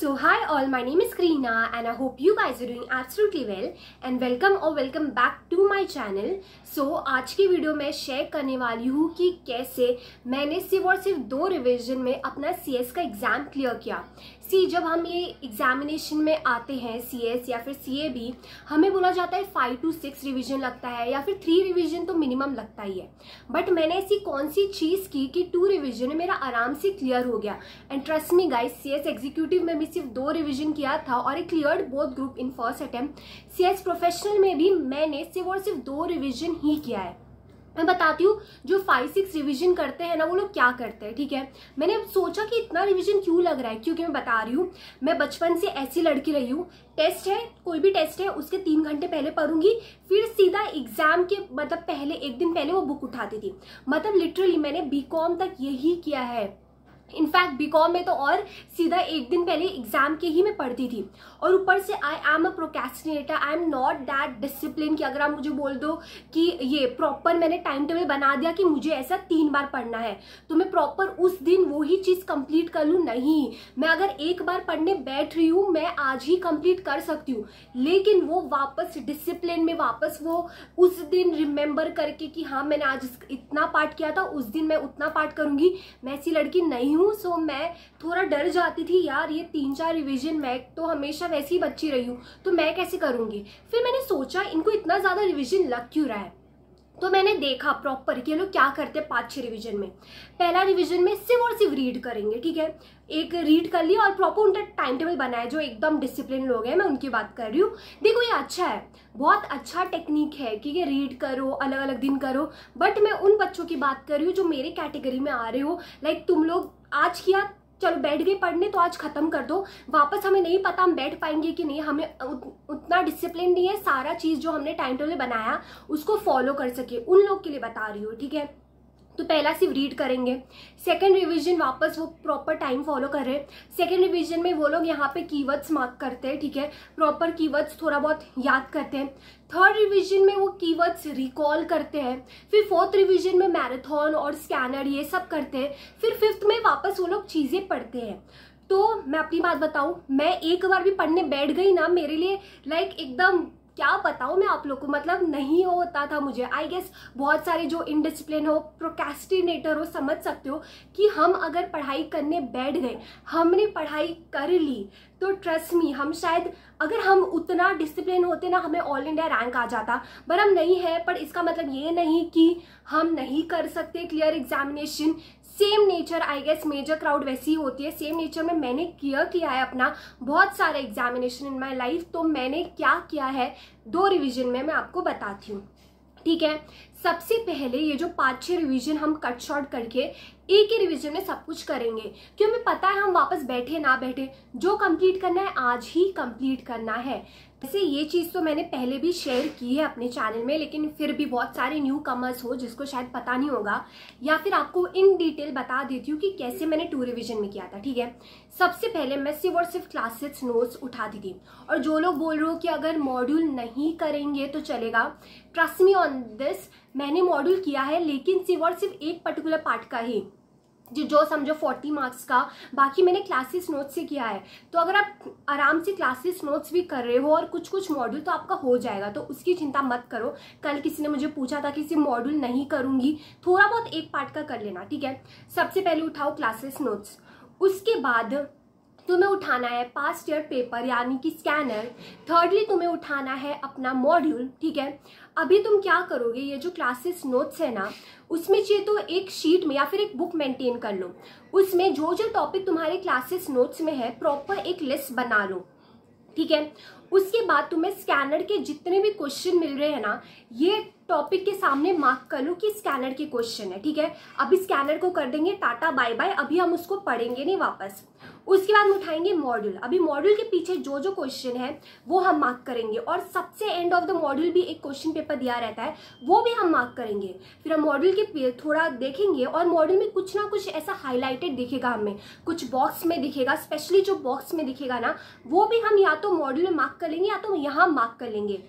So hi all, my name is Karina and I hope you guys are doing absolutely well and welcome back to my channel. So आज की video में share करने वाली हूँ कि कैसे मैंने सिर्फ और सिर्फ 2 रिवीजन में अपना CS का एग्ज़ाम क्लियर किया। जब हम ये एग्जामिनेशन में आते हैं CS या फिर CAB, हमें बोला जाता है 5 to 6 रिवीजन लगता है या फिर 3 रिवीजन तो मिनिमम लगता ही है। बट मैंने ऐसी कौन सी चीज़ की कि 2 रिवीजन मेरा आराम से क्लियर हो गया। And trust me guys, CS executive में भी सिर्फ 2 रिवीजन किया था और एक cleared both group in first attempt. CS professional में भी मैंने सिर्फ और सिर्फ 2 रिवीजन ही किया है। मैं बताती हूँ जो 5-6 रिवीजन करते हैं ना, वो लोग क्या करते हैं। ठीक है, मैंने सोचा कि इतना रिवीजन क्यों लग रहा है, क्योंकि मैं बता रही हूँ मैं बचपन से ऐसी लड़की रही हूँ। टेस्ट है, कोई भी टेस्ट है, उसके 3 घंटे पहले पढ़ूंगी, फिर सीधा एग्जाम के मतलब पहले एक दिन पहले वो बुक उठाती थी। मतलब लिटरली मैंने BCom तक यही किया है। इनफैक्ट BCom में तो और सीधा एक दिन पहले एग्जाम के ही मैं पढ़ती थी। और ऊपर से I am a procrastinator, I am not that discipline कि अगर आप मुझे बोल दो कि ये प्रॉपर मैंने टाइम टेबल बना दिया कि मुझे ऐसा 3 बार पढ़ना है तो मैं प्रॉपर उस दिन वो ही चीज़ कंप्लीट कर लूँ। नहीं, मैं अगर एक बार पढ़ने बैठ रही हूँ मैं आज ही कंप्लीट कर सकती हूँ, लेकिन वो वापस डिसिप्लिन में वापस वो उस दिन रिमेंबर करके कि हाँ मैंने आज इतना पार्ट किया था, उस दिन मैं उतना पार्ट करूँगी, मैं ऐसी लड़की नहीं हूँ। सो मैं थोड़ा डर जाती थी यार, ये 3-4 रिवीजन, मैं तो हमेशा वैसी बच्ची रही हूँ तो मैं कैसे करूँगी। फिर मैंने सोचा इनको इतना ज़्यादा रिवीजन लग क्यों रहा है, तो मैंने देखा प्रॉपर कि लोग क्या करते हैं 5-6 रिवीजन में। पहला रिवीजन में सिर्फ और सिर्फ रीड करेंगे। ठीक है, एक रीड कर लिया और प्रॉपर उनका टाइम टेबल बनाया, जो एकदम डिसिप्लिन लोग हैं, मैं उनकी बात कर रही हूँ। देखो ये अच्छा है, बहुत अच्छा टेक्निक है कि ये रीड करो, अलग अलग दिन करो। बट मैं उन बच्चों की बात कर रही हूँ जो मेरे कैटेगरी में आ रहे हो। लाइक तुम लोग आज किया, चलो बैठ गए पढ़ने तो आज खत्म कर दो, वापस हमें नहीं पता हम बैठ पाएंगे कि नहीं, हमें उतना डिसिप्लिन नहीं है सारा चीज़ जो हमने टाइम टेबल बनाया उसको फॉलो कर सके, उन लोग के लिए बता रही हूँ। ठीक है, तो पहला सिर्फ रीड करेंगे। सेकंड रिवीजन वापस वो प्रॉपर टाइम फॉलो कर रहे हैं। सेकंड रिवीजन में वो लोग यहाँ पे कीवर्ड्स मार्क करते हैं। ठीक है, प्रॉपर कीवर्ड्स थोड़ा बहुत याद करते हैं। थर्ड रिवीजन में वो कीवर्ड्स रिकॉल करते हैं। फिर फोर्थ रिवीजन में मैराथन और स्कैनर ये सब करते हैं। फिर फिफ्थ में वापस वो लोग चीज़ें पढ़ते हैं। तो मैं अपनी बात बताऊँ, मैं एक बार भी पढ़ने बैठ गई ना, मेरे लिए लाइक एकदम क्या बताऊँ मैं आप लोग को, मतलब नहीं होता था मुझे। आई गेस बहुत सारे जो इनडिसिप्लिन हो, प्रोक्रेस्टिनेटर हो, समझ सकते हो कि हम अगर पढ़ाई करने बैठ गए, हमने पढ़ाई कर ली, तो ट्रस्ट मी हम शायद अगर हम उतना डिसिप्लिन होते ना, हमें ऑल इंडिया रैंक आ जाता। पर हम नहीं है, पर इसका मतलब ये नहीं कि हम नहीं कर सकते clear examination. Same nature I guess major crowd वैसी ही होती है। सेम नेचर में मैंने क्लियर किया है अपना बहुत सारे एग्जामिनेशन इन माय लाइफ। तो मैंने क्या किया है 2 रिवीजन में मैं आपको बताती हूँ। ठीक है, सबसे पहले ये जो 5-6 रिवीजन हम कट शॉर्ट करके एक ही रिवीजन में सब कुछ करेंगे, क्यों हमें पता है हम वापस बैठे ना बैठे, जो कंप्लीट करना है आज ही कंप्लीट करना है। वैसे ये चीज़ तो मैंने पहले भी शेयर की है अपने चैनल में, लेकिन फिर भी बहुत सारे न्यू कमर्स हो जिसको शायद पता नहीं होगा, या फिर आपको इन डिटेल बता देती हूँ कि कैसे मैंने 2 रिवीजन में किया था। ठीक है, सबसे पहले मैं सिर्फ और सिर्फ क्लासेस नोट्स उठाती थी। और जो लोग बोल रहे हो कि अगर मॉड्यूल नहीं करेंगे तो चलेगा, ट्रस्ट मी ऑन दिस, मैंने मॉड्यूल किया है लेकिन सिर्फ और सिर्फ एक पर्टिकुलर पार्ट का ही, जो समझो 40 मार्क्स का, बाकी मैंने क्लासेस नोट्स से किया है। तो अगर आप आराम से क्लासेस नोट्स भी कर रहे हो और कुछ कुछ मॉड्यूल तो आपका हो जाएगा, तो उसकी चिंता मत करो। कल किसी ने मुझे पूछा था कि सिर्फ मॉड्यूल नहीं करूंगी, थोड़ा बहुत एक पार्ट का कर लेना। ठीक है, सबसे पहले उठाओ क्लासेस नोट्स, उसके बाद तुम्हें उठाना है पास्ट ईयर पेपर यानी कि स्कैनर। थर्डली तुम्हें उठाना है अपना मॉड्यूल। ठीक है, अभी तुम क्या करोगे, ये जो क्लासेस नोट्स है ना, उसमें चाहिए तो एक शीट में या फिर एक बुक मेंटेन कर लो, उसमें जो जो टॉपिक तुम्हारे क्लासेस नोट्स में है प्रॉपर एक लिस्ट बना लो। ठीक है, उसके बाद तुम्हें स्कैनर के जितने भी क्वेश्चन मिल रहे हैं ना, ये टॉपिक के सामने मार्क कर लो कि स्कैनर के क्वेश्चन है। ठीक है, अभी स्कैनर को कर देंगे टाटा बाय बाय, अभी हम उसको पढ़ेंगे नहीं वापस। उसके बाद हम उठाएंगे मॉड्यूल, अभी मॉड्यूल के पीछे जो जो क्वेश्चन है वो हम मार्क करेंगे, और सबसे एंड ऑफ द मॉड्यूल भी एक क्वेश्चन पेपर दिया रहता है, वो भी हम मार्क करेंगे। फिर हम मॉड्यूल के थोड़ा देखेंगे और मॉड्यूल में कुछ ना कुछ ऐसा हाईलाइटेड दिखेगा, हमें कुछ बॉक्स में दिखेगा, स्पेशली जो बॉक्स में दिखेगा ना, वो भी हम या तो मॉड्यूल में मार्क कर लेंगे या तो यहाँ मार्क कर लेंगे।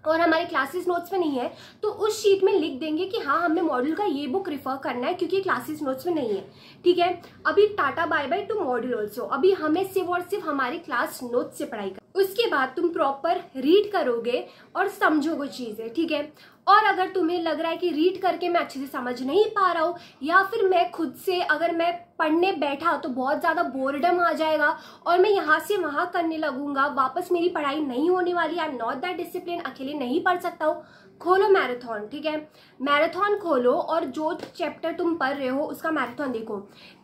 और हमारे क्लासेस नोट्स में नहीं है तो उस शीट में लिख देंगे कि हाँ हमें मॉड्यूल का ये बुक रिफर करना है क्योंकि क्लासेस नोट्स में नहीं है, ठीक है। अभी tata bye bye to module also, अभी हमें सिर्फ और सिर्फ हमारे क्लास नोट्स से पढ़ाई कर, उसके बाद तुम प्रॉपर रीड करोगे और समझोगे चीजें, ठीक है। और अगर तुम्हें लग रहा है कि रीड करके मैं अच्छे से समझ नहीं पा रहा हूँ या फिर मैं खुद से अगर मैं पढ़ने बैठा तो बहुत ज़्यादा बोर्डम आ जाएगा और मैं यहाँ से वहाँ करने लगूंगा, वापस मेरी पढ़ाई नहीं होने वाली, I am not that discipline, अकेले नहीं पढ़ सकता हूँ, खोलो मैराथन, ठीक है। मैराथन खोलो और जो चैप्टर तुम पढ़ रहे हो उसका मैराथन देखो,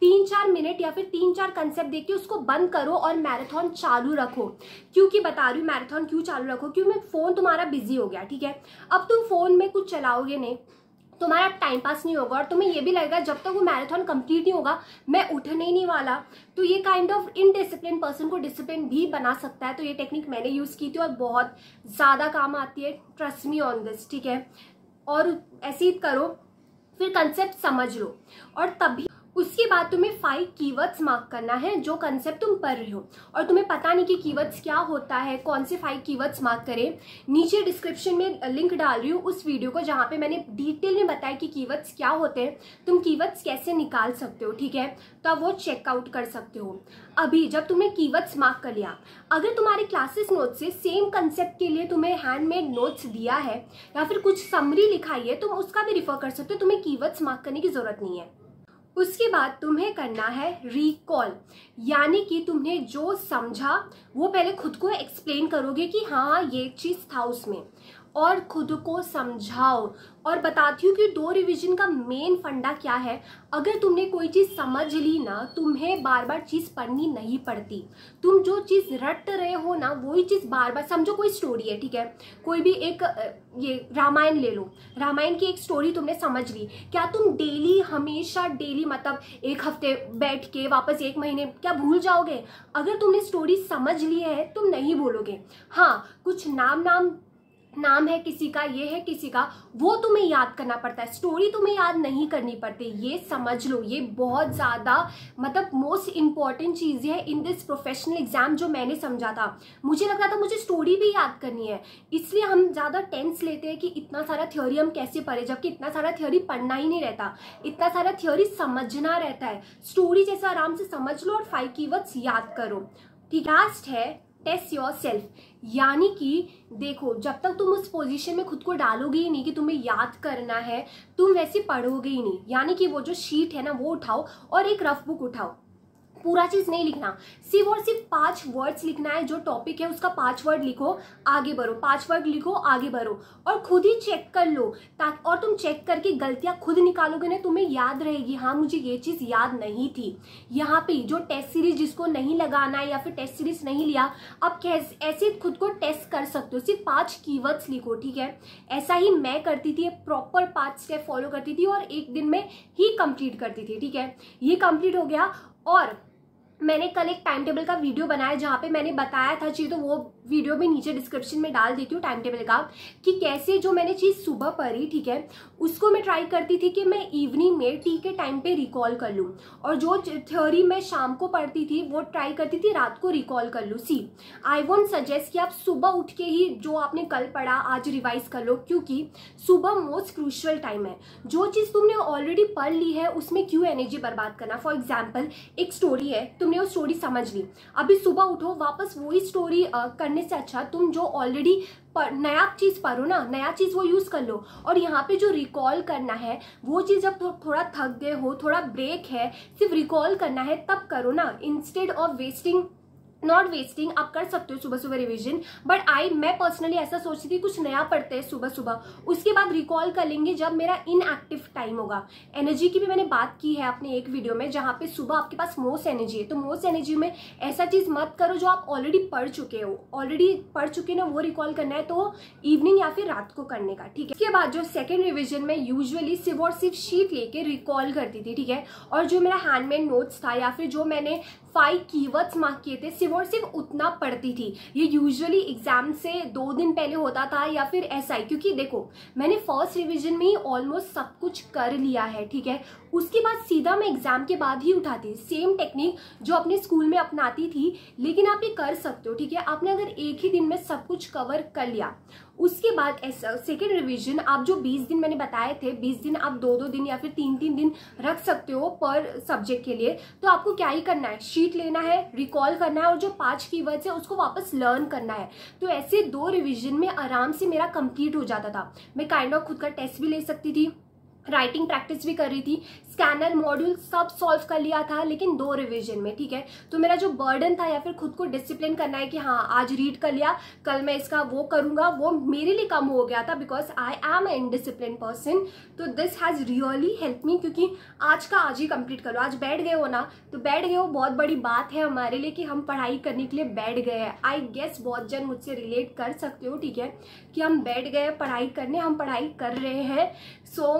3-4 मिनट या फिर 3-4 कंसेप्ट देख के उसको बंद करो और मैराथन चालू रखो। क्योंकि बता रही हूँ मैराथन क्यों चालू रखो, क्योंकि फोन तुम्हारा बिजी हो गया, ठीक है। अब तुम फोन में कुछ चलाओगे नहीं, तुम्हारा टाइम पास नहीं होगा और तुम्हें ये भी लगेगा जब तक वो मैराथन कंप्लीट नहीं होगा मैं उठने ही नहीं वाला। तो ये काइंड ऑफ इनडिसिप्लिन पर्सन को डिसिप्लिन भी बना सकता है। तो ये टेक्निक मैंने यूज की थी और बहुत ज़्यादा काम आती है, ट्रस्ट मी ऑन दिस, ठीक है। और ऐसे ही करो, फिर कंसेप्ट समझ लो और तभी उसके बाद तुम्हें 5 कीवर्ड्स मार्क करना है जो कंसेप्ट तुम पढ़ रहे हो। और तुम्हें पता नहीं कि कीवर्ड्स क्या होता है, कौन से 5 कीवर्ड्स मार्क करें, नीचे डिस्क्रिप्शन में लिंक डाल रही हूँ उस वीडियो को जहाँ पे मैंने डिटेल में बताया कि कीवर्ड्स क्या होते हैं, तुम कीवर्ड्स कैसे निकाल सकते हो, ठीक है। तो आप वो चेकआउट कर सकते हो। अभी जब तुमने कीवर्ड्स मार्क कर लिया, अगर तुम्हारे क्लासेस नोट्स से सेम कंसेप्ट के लिए तुम्हें हैंडमेड नोट्स दिया है या फिर कुछ समरी लिखाई है, तुम उसका भी रिफर कर सकते हो, तुम्हें कीवर्ड्स मार्क करने की जरूरत नहीं है। उसके बाद तुम्हें करना है रिकॉल, यानी कि तुमने जो समझा वो पहले खुद को एक्सप्लेन करोगे कि हाँ ये चीज़ था उसमें, और खुद को समझाओ। और बताती हूँ कि 2 रिवीजन का मेन फंडा क्या है। अगर तुमने कोई चीज़ समझ ली ना, तुम्हें बार बार चीज़ पढ़नी नहीं पड़ती। तुम जो चीज़ रट रहे हो ना वही चीज़ बार बार समझो। कोई स्टोरी है, ठीक है, कोई भी एक ये रामायण ले लो, रामायण की एक स्टोरी तुमने समझ ली, क्या तुम डेली हमेशा डेली मतलब एक हफ्ते बैठ के वापस 1 महीने क्या भूल जाओगे? अगर तुमने स्टोरी समझ ली है तुम नहीं बोलोगे। हाँ, कुछ नाम है किसी का, ये है किसी का, वो तुम्हें याद करना पड़ता है, स्टोरी तुम्हें याद नहीं करनी पड़ती। ये समझ लो, ये बहुत ज़्यादा मतलब मोस्ट इंपॉर्टेंट चीज़ है इन दिस प्रोफेशनल एग्जाम। जो मैंने समझा था, मुझे लग रहा था मुझे स्टोरी भी याद करनी है, इसलिए हम ज़्यादा टेंस लेते हैं कि इतना सारा थ्योरी हम कैसे पढ़े, जबकि इतना सारा थ्योरी पढ़ना ही नहीं रहता, इतना सारा थ्योरी समझना रहता है। स्टोरी जैसा आराम से समझ लो और 5 कीवर्ड्स याद करो, ठीक। लास्ट है टेस्ट योर सेल्फ, यानी कि देखो जब तक तुम उस पोजीशन में खुद को डालोगे ही नहीं कि तुम्हें याद करना है, तुम वैसे पढ़ोगे ही नहीं। यानी कि वो जो शीट है ना वो उठाओ और एक रफ बुक उठाओ, पूरा चीज नहीं लिखना, सिर्फ और सिर्फ 5 वर्ड्स लिखना है। जो टॉपिक है उसका 5 वर्ड लिखो, आगे बढ़ो, 5 वर्ड लिखो, आगे बढ़ो, और खुद ही चेक कर लो। ताकि और तुम चेक करके गलतियां खुद निकालोगे ना, तुम्हें याद रहेगी हाँ मुझे ये चीज याद नहीं थी। यहाँ पे जो टेस्ट सीरीज जिसको नहीं लगाना है या फिर टेस्ट सीरीज नहीं लिया, अब ऐसे खुद को टेस्ट कर सकते हो। सिर्फ 5 कीवर्ड्स लिखो, ठीक है। ऐसा ही मैं करती थी, प्रॉपर 5 स्टेप फॉलो करती थी और 1 दिन में ही कंप्लीट करती थी, ठीक है। ये कंप्लीट हो गया। और मैंने कल एक टाइम टेबल का वीडियो बनाया जहाँ पे मैंने बताया था चीज़, तो वो वीडियो भी नीचे डिस्क्रिप्शन में डाल देती हूँ टाइम टेबल का, कि कैसे जो मैंने चीज़ सुबह पढ़ी, ठीक है, उसको मैं ट्राई करती थी कि मैं इवनिंग में टी के टाइम पे रिकॉल कर लूँ, और जो थ्योरी मैं शाम को पढ़ती थी वो ट्राई करती थी रात को रिकॉल कर लूँ। सी आई वोंट सजेस्ट कि आप सुबह उठ के ही जो आपने कल पढ़ा आज रिवाइज कर लो, क्योंकि सुबह मोस्ट क्रूशियल टाइम है। जो चीज़ तुमने ऑलरेडी पढ़ ली है उसमें क्यों एनर्जी बर्बाद करना। फॉर एग्जाम्पल एक स्टोरी है, तुमने वो स्टोरी समझ ली, अभी सुबह उठो वापस वही स्टोरी करने से अच्छा तुम जो ऑलरेडी नया चीज पढ़ो ना, नया चीज वो यूज कर लो। और यहाँ पे जो रिकॉल करना है वो चीज जब थोड़ा थक गए हो, थोड़ा ब्रेक है, सिर्फ रिकॉल करना है तब करो ना, इंस्टेड ऑफ नॉट वेस्टिंग। आप कर सकते हो सुबह सुबह रिवीजन, बट मैं पर्सनली ऐसा सोचती थी कुछ नया पढ़ते हैं सुबह सुबह, उसके बाद रिकॉल कर लेंगे जब मेरा इनएक्टिव टाइम होगा। एनर्जी की भी मैंने बात की है अपने एक वीडियो में, जहाँ पे सुबह आपके पास मोस्ट एनर्जी है, तो मोस्ट एनर्जी में ऐसा चीज मत करो जो आप ऑलरेडी पढ़ चुके हो, ना वो रिकॉल करना है तो इवनिंग या फिर रात को करने का, ठीक है। इसके बाद जो सेकेंड रिविजन में यूजुअली सिर्फ और सिर्फ शीट लेके रिकॉल करती थी, ठीक है, और जो मेरा हैंडमेड नोट्स था या फिर जो मैंने 5 कीवर्ड्स मार्क किए थे सिर्फ और सिर्फ उतना पढ़ती थी। ये यूजुअली एग्जाम से 2 दिन पहले होता था या फिर ऐसा ही, क्योंकि देखो मैंने फर्स्ट रिवीजन में ही ऑलमोस्ट सब कुछ कर लिया है, ठीक है। उसके बाद सीधा मैं एग्जाम के बाद ही उठाती, सेम टेक्निक जो अपने स्कूल में अपनाती थी। लेकिन आप ये कर सकते हो, ठीक है। आपने अगर एक ही दिन में सब कुछ कवर कर लिया, उसके बाद ऐसा सेकेंड रिवीजन आप जो 20 दिन मैंने बताए थे, 20 दिन आप 2-2 दिन या फिर 3-3 दिन रख सकते हो पर सब्जेक्ट के लिए। तो आपको क्या ही करना है, शीट लेना है, रिकॉल करना है और जो 5 कीवर्ड्स है उसको वापस लर्न करना है। तो ऐसे 2 रिवीजन में आराम से मेरा कंप्लीट हो जाता था। मैं काइंड ऑफ खुद का टेस्ट भी ले सकती थी, राइटिंग प्रैक्टिस भी कर रही थी, स्कैनर मॉड्यूल सब सॉल्व कर लिया था, लेकिन 2 रिवीजन में, ठीक है। तो मेरा जो बर्डन था या फिर खुद को डिसिप्लिन करना है कि हाँ आज रीड कर लिया, कल मैं इसका वो करूंगा, वो मेरे लिए कम हो गया था because I am a indiscipline person. तो this has really help me, क्योंकि आज का आज ही कंप्लीट करो। आज बैठ गए हो ना, तो बैठ गए हो, बहुत बड़ी बात है हमारे लिए कि हम पढ़ाई करने के लिए बैठ गए हैं। आई गेस बहुत जन मुझसे रिलेट कर सकते हो, ठीक है, कि हम बैठ गए पढ़ाई करने, हम पढ़ाई कर रहे हैं। So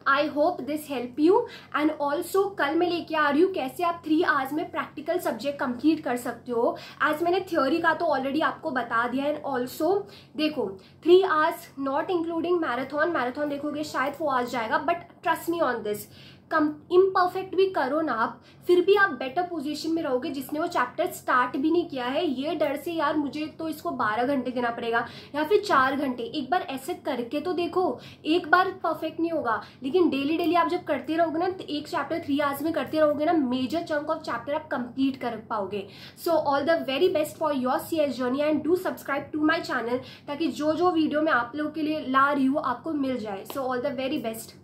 I hope this help you. And also कल मैं लेके आ रही हूँ कैसे आप 3 आवर्स में प्रैक्टिकल सब्जेक्ट कंप्लीट कर सकते हो। एज मैंने थ्योरी का तो ऑलरेडी आपको बता दिया। एंड ऑल्सो देखो 3 आवर्स नॉट इंक्लूडिंग मैराथन देखोगे शायद 4 आवर्स जाएगा, but trust me on this. Imperfect भी करो ना आप, फिर भी आप बेटर पोजीशन में रहोगे जिसने वो चैप्टर स्टार्ट भी नहीं किया है। ये डर से यार मुझे तो इसको 12 घंटे देना पड़ेगा या फिर 4 घंटे, एक बार ऐसे करके तो देखो। एक बार परफेक्ट नहीं होगा, लेकिन डेली आप जब करते रहोगे ना, तो एक चैप्टर 3 आवर्स में करते रहोगे ना, मेजर चंक ऑफ चैप्टर आप कंप्लीट कर पाओगे। So all the very best for your CS journey and do subscribe to my channel, ताकि जो वीडियो मैं आप लोगों के लिए ला रही हूँ आपको मिल जाए। सो ऑल द वेरी बेस्ट।